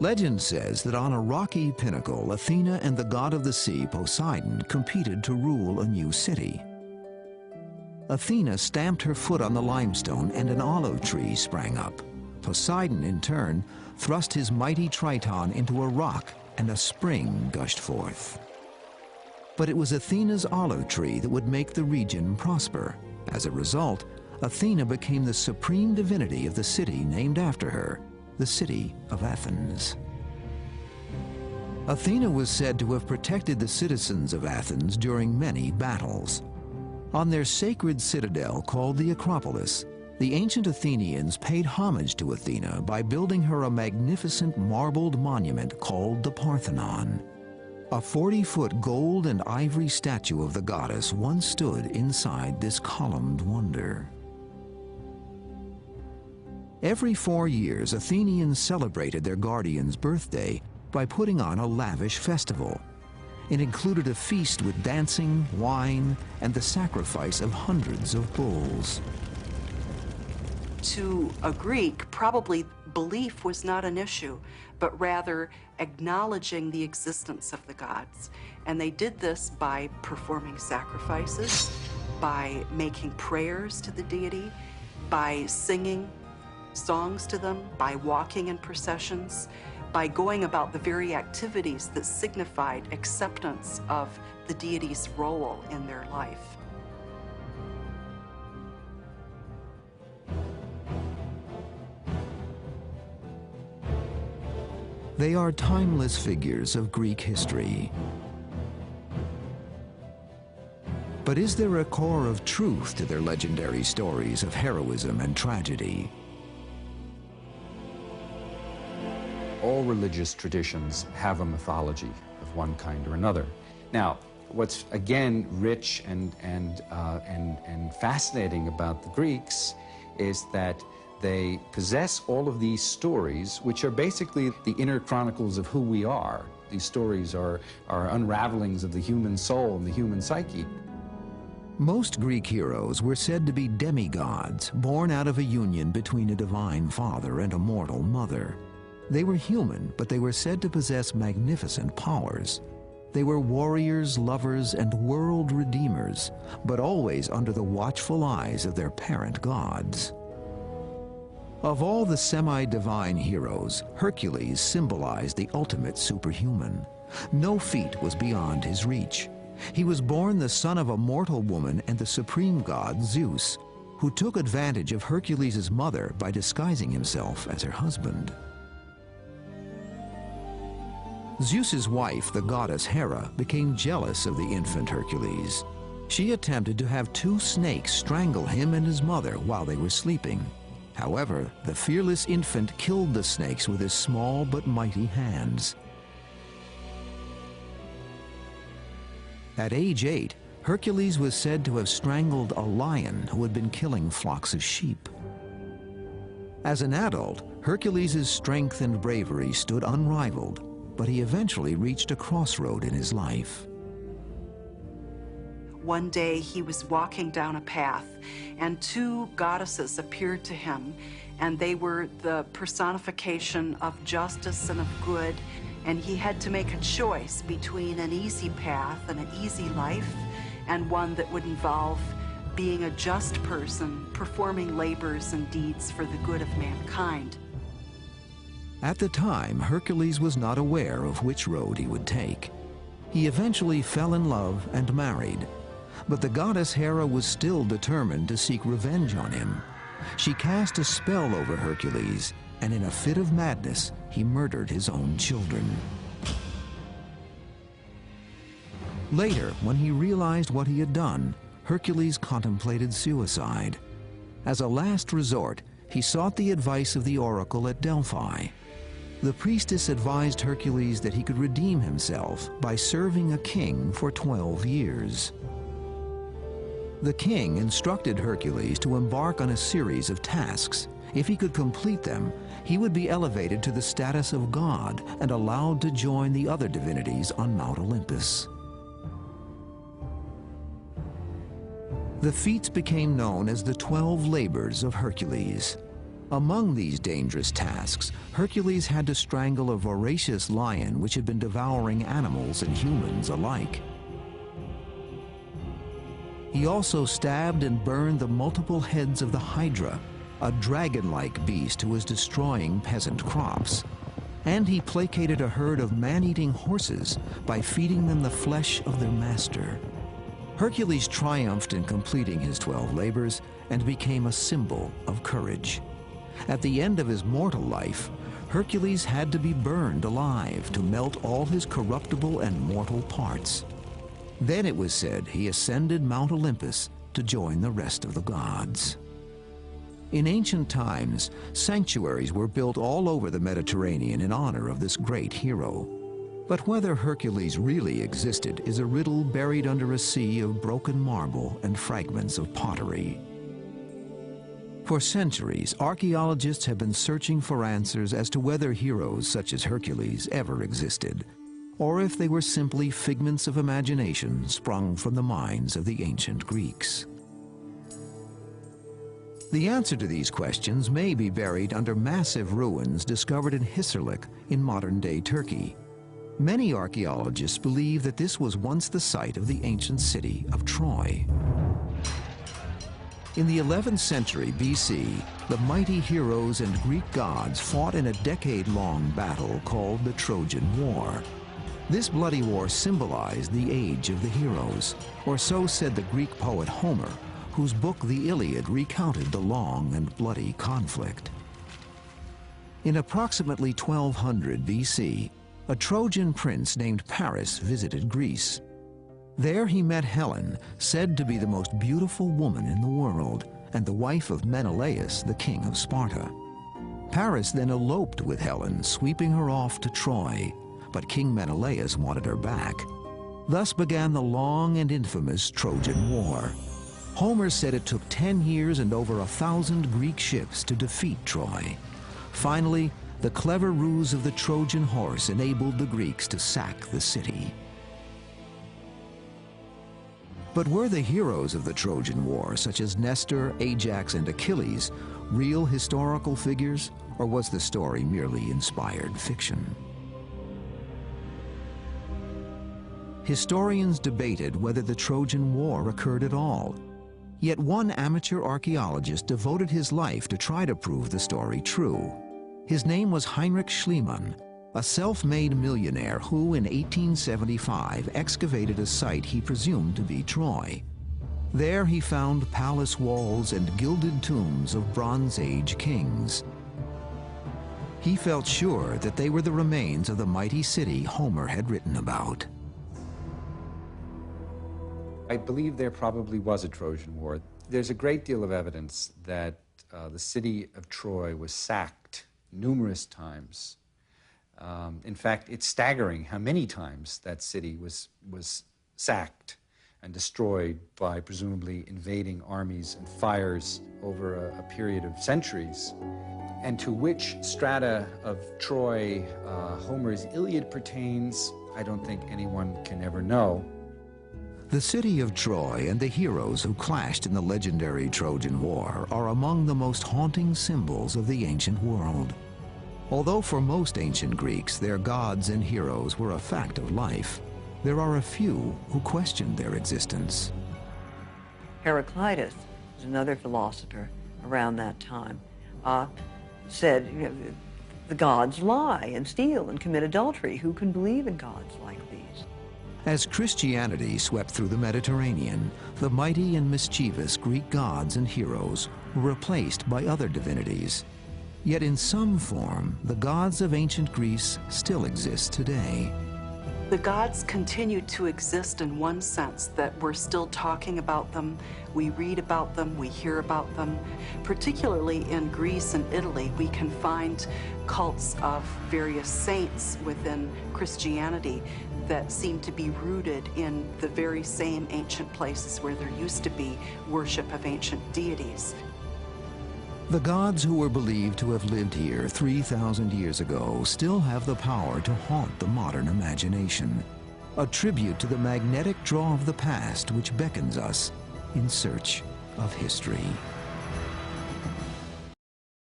Legend says that on a rocky pinnacle, Athena and the god of the sea, Poseidon, competed to rule a new city. Athena stamped her foot on the limestone and an olive tree sprang up. Poseidon, in turn, thrust his mighty Triton into a rock and a spring gushed forth. But it was Athena's olive tree that would make the region prosper. As a result, Athena became the supreme divinity of the city named after her, the city of Athens. Athena was said to have protected the citizens of Athens during many battles. On their sacred citadel called the Acropolis, the ancient Athenians paid homage to Athena by building her a magnificent marbled monument called the Parthenon. A 40-foot gold and ivory statue of the goddess once stood inside this columned wonder. Every 4 years, Athenians celebrated their guardian's birthday by putting on a lavish festival. It included a feast with dancing, wine, and the sacrifice of hundreds of bulls. To a Greek, probably belief was not an issue, but rather acknowledging the existence of the gods. And they did this by performing sacrifices, by making prayers to the deity, by singing songs to them, by walking in processions, by going about the very activities that signified acceptance of the deity's role in their life. They are timeless figures of Greek history. But is there a core of truth to their legendary stories of heroism and tragedy? All religious traditions have a mythology of one kind or another. Now, what's again rich and fascinating about the Greeks is that they possess all of these stories, which are basically the inner chronicles of who we are. These stories are unravelings of the human soul and the human psyche. Most Greek heroes were said to be demigods, born out of a union between a divine father and a mortal mother. They were human, but they were said to possess magnificent powers. They were warriors, lovers, and world redeemers, but always under the watchful eyes of their parent gods. Of all the semi-divine heroes, Hercules symbolized the ultimate superhuman. No feat was beyond his reach. He was born the son of a mortal woman and the supreme god Zeus, who took advantage of Hercules' mother by disguising himself as her husband. Zeus's wife, the goddess Hera, became jealous of the infant Hercules. She attempted to have 2 snakes strangle him and his mother while they were sleeping. However, the fearless infant killed the snakes with his small but mighty hands. At age 8, Hercules was said to have strangled a lion who had been killing flocks of sheep. As an adult, Hercules' strength and bravery stood unrivaled, but he eventually reached a crossroad in his life. One day he was walking down a path and 2 goddesses appeared to him, and they were the personification of justice and of good, and he had to make a choice between an easy path and an easy life and one that would involve being a just person, performing labors and deeds for the good of mankind. At the time, Hercules was not aware of which road he would take. He eventually fell in love and married. But the goddess Hera was still determined to seek revenge on him. She cast a spell over Hercules, and in a fit of madness, he murdered his own children. Later, when he realized what he had done, Hercules contemplated suicide. As a last resort, he sought the advice of the oracle at Delphi. The priestess advised Hercules that he could redeem himself by serving a king for 12 years. The king instructed Hercules to embark on a series of tasks. If he could complete them, he would be elevated to the status of god and allowed to join the other divinities on Mount Olympus. The feats became known as the 12 labors of Hercules. Among these dangerous tasks, Hercules had to strangle a voracious lion which had been devouring animals and humans alike. He also stabbed and burned the multiple heads of the Hydra, a dragon-like beast who was destroying peasant crops. And he placated a herd of man-eating horses by feeding them the flesh of their master. Hercules triumphed in completing his 12 labors and became a symbol of courage. At the end of his mortal life, Hercules had to be burned alive to melt all his corruptible and mortal parts. Then it was said he ascended Mount Olympus to join the rest of the gods. In ancient times, sanctuaries were built all over the Mediterranean in honor of this great hero. But whether Hercules really existed is a riddle buried under a sea of broken marble and fragments of pottery. For centuries, archaeologists have been searching for answers as to whether heroes such as Hercules ever existed, or if they were simply figments of imagination sprung from the minds of the ancient Greeks. The answer to these questions may be buried under massive ruins discovered in Hisarlik in modern-day Turkey. Many archaeologists believe that this was once the site of the ancient city of Troy. In the 11th century BC, the mighty heroes and Greek gods fought in a decade-long battle called the Trojan War. This bloody war symbolized the age of the heroes, or so said the Greek poet Homer, whose book the Iliad recounted the long and bloody conflict. In approximately 1200 BC, a Trojan prince named Paris visited Greece. There he met Helen, said to be the most beautiful woman in the world, and the wife of Menelaus, the king of Sparta. Paris then eloped with Helen, sweeping her off to Troy, but King Menelaus wanted her back. Thus began the long and infamous Trojan War. Homer said it took 10 years and over 1,000 Greek ships to defeat Troy. Finally, the clever ruse of the Trojan horse enabled the Greeks to sack the city. But were the heroes of the Trojan War, such as Nestor, Ajax, and Achilles, real historical figures, or was the story merely inspired fiction? Historians debated whether the Trojan War occurred at all. Yet one amateur archaeologist devoted his life to try to prove the story true. His name was Heinrich Schliemann, a self-made millionaire who, in 1875, excavated a site he presumed to be Troy. There he found palace walls and gilded tombs of Bronze Age kings. He felt sure that they were the remains of the mighty city Homer had written about. I believe there probably was a Trojan War. There's a great deal of evidence that the city of Troy was sacked numerous times. In fact, it's staggering how many times that city was sacked and destroyed by presumably invading armies and fires over a period of centuries. And to which strata of Troy Homer's Iliad pertains, I don't think anyone can ever know. The city of Troy and the heroes who clashed in the legendary Trojan War are among the most haunting symbols of the ancient world. Although for most ancient Greeks, their gods and heroes were a fact of life, there are a few who questioned their existence. Heraclitus was another philosopher around that time, said, you know, the gods lie and steal and commit adultery. Who can believe in gods like these? As Christianity swept through the Mediterranean, the mighty and mischievous Greek gods and heroes were replaced by other divinities. Yet in some form, the gods of ancient Greece still exist today. The gods continue to exist in one sense, that we're still talking about them, we read about them, we hear about them. Particularly in Greece and Italy, we can find cults of various saints within Christianity that seem to be rooted in the very same ancient places where there used to be worship of ancient deities. The gods who were believed to have lived here 3,000 years ago still have the power to haunt the modern imagination, a tribute to the magnetic draw of the past which beckons us in search of history.